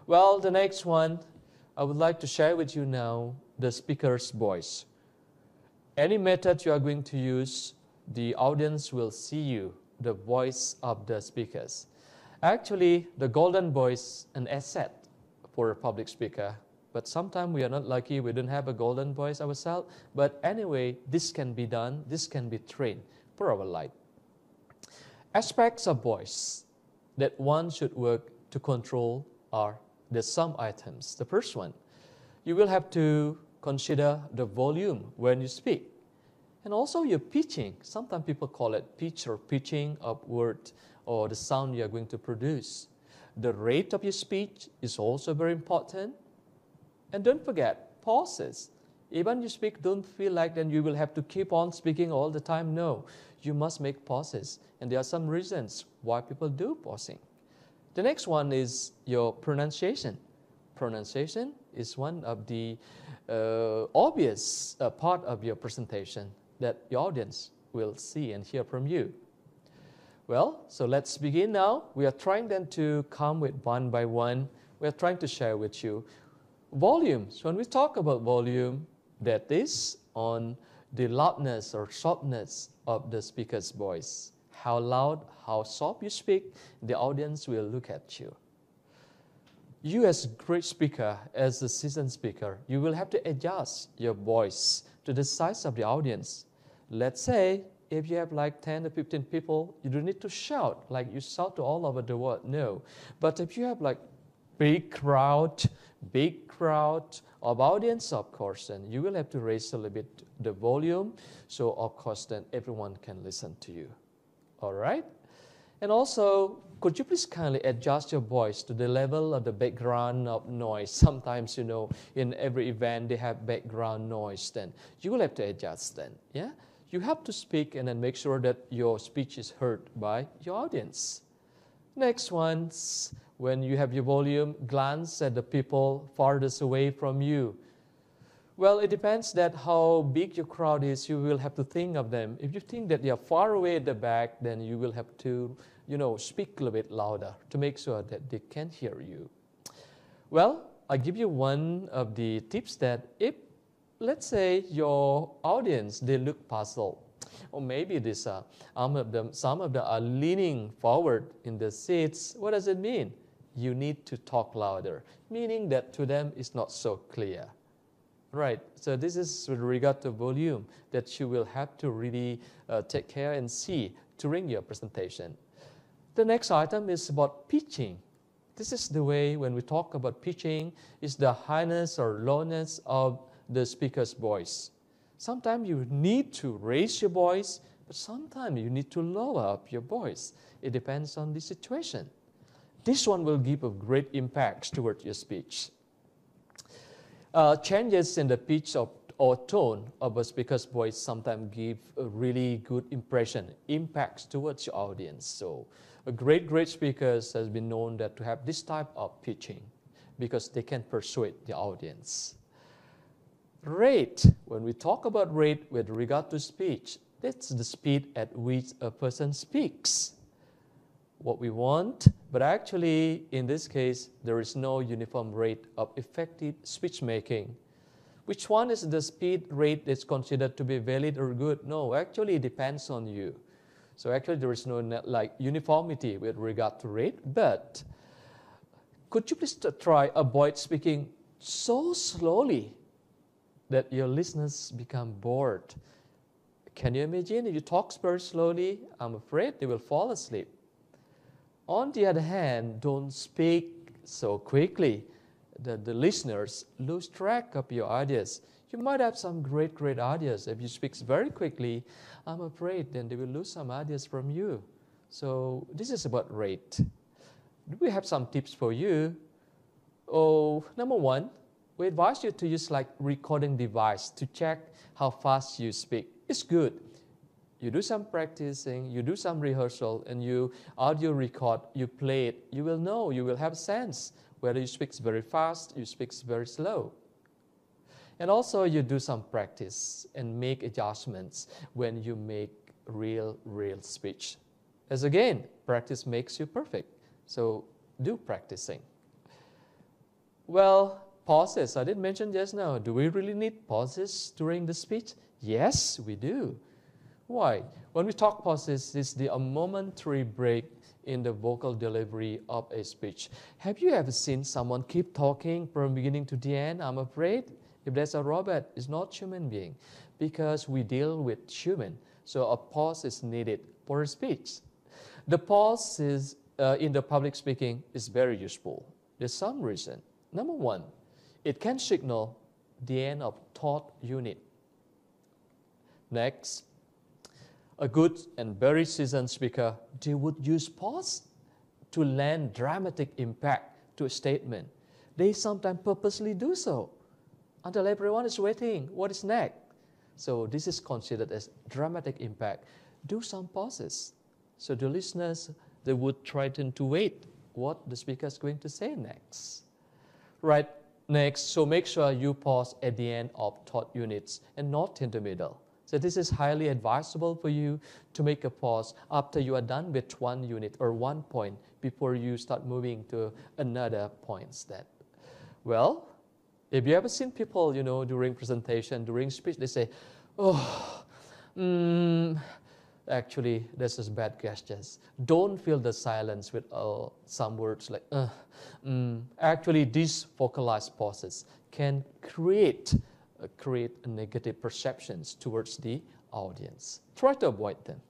Well, the next one, I would like to share with you now the speaker's voice. Any method you are going to use, the audience will see you, the voice of the speakers. Actually, the golden voice, an asset for a public speaker. But sometimes we are not lucky, we don't have a golden voice ourselves. But anyway, this can be done, this can be trained for our life. Aspects of voice that one should work to control are the some items. The first one, you will have to consider the volume when you speak. And also your pitching. Sometimes people call it pitch or pitching of word or the sound you are going to produce. The rate of your speech is also very important. And don't forget, pauses. Even you speak, don't feel like then you will have to keep on speaking all the time. No, you must make pauses. And there are some reasons why people do pausing. The next one is your pronunciation. Pronunciation is one of the obvious part of your presentation that your audience will see and hear from you. Well, so let's begin now. We are trying then to come with one by one. We are trying to share with you volume. So when we talk about volume, that is on the loudness or softness of the speaker's voice. How loud, how soft you speak, the audience will look at you. You as a great speaker, as a seasoned speaker, you will have to adjust your voice to the size of the audience. Let's say if you have like 10 or 15 people, you don't need to shout like you shout to all over the world, no. But if you have like big crowd of audience, of course, then you will have to raise a little bit the volume, so of course then everyone can listen to you. All right? And also, could you please kindly adjust your voice to the level of the background of noise? Sometimes, you know, in every event they have background noise, then you will have to adjust then, yeah? You have to speak and then make sure that your speech is heard by your audience. Next one, when you have your volume, glance at the people farthest away from you. Well, it depends that how big your crowd is, you will have to think of them. If you think that they are far away at the back, then you will have to, you know, speak a little bit louder to make sure that they can hear you. Well, I give you one of the tips that if, let's say, your audience, they look puzzled, or maybe this, some of them are leaning forward in the seats. What does it mean? You need to talk louder, meaning that to them it's not so clear. Right, so this is with regard to volume that you will have to really take care and see during your presentation. The next item is about pitching. This is the way when we talk about pitching, is the highness or lowness of the speaker's voice. Sometimes you need to raise your voice, but sometimes you need to lower up your voice. It depends on the situation. This one will give a great impact towards your speech. Changes in the pitch or tone of a speaker's voice sometimes give a really good impression, impacts towards your audience. So a great speakers has been known that to have this type of pitching because they can persuade the audience. Rate, when we talk about rate with regard to speech, that's the speed at which a person speaks. What we want, but actually in this case there is no uniform rate of effective speech making. Which one is the speed rate that's considered to be valid or good? No, actually it depends on you. So actually there is no like uniformity with regard to rate, but could you please try avoid speaking so slowly that your listeners become bored? Can you imagine if you talk very slowly? I'm afraid they will fall asleep. On the other hand, don't speak so quickly that the listeners lose track of your ideas. You might have some great ideas. If you speak very quickly, I'm afraid then they will lose some ideas from you. So this is about rate. We have some tips for you. Oh, number one, we advise you to use like recording device to check how fast you speak. It's good. You do some practicing, you do some rehearsal, and you audio record, you play it. You will know, you will have a sense whether you speak very fast, you speak very slow. And also you do some practice and make adjustments when you make real speech. As again, practice makes you perfect. So do practicing. Well, pauses. I did mention just now. Do we really need pauses during the speech? Yes, we do. Why? When we talk pauses, it's a momentary break in the vocal delivery of a speech. Have you ever seen someone keep talking from beginning to the end? I'm afraid if there's a robot, it's not human being, because we deal with human. So a pause is needed for a speech. The pause is, in the public speaking is very useful. There's some reason. Number one, it can signal the end of thought unit. Next, a good and very seasoned speaker, they would use pause to lend dramatic impact to a statement. They sometimes purposely do so until everyone is waiting. What is next? So this is considered as dramatic impact. Do some pauses. So the listeners, they would try to wait what the speaker is going to say next. Right, next, so make sure you pause at the end of thought units and not in the middle. So this is highly advisable for you to make a pause after you are done with one unit or one point before you start moving to another point instead. Well, if you ever seen people, during presentation, during speech, they say, actually, this is bad gestures. Don't fill the silence with some words like, Actually, these vocalized pauses can create negative perceptions towards the audience. Try to avoid them.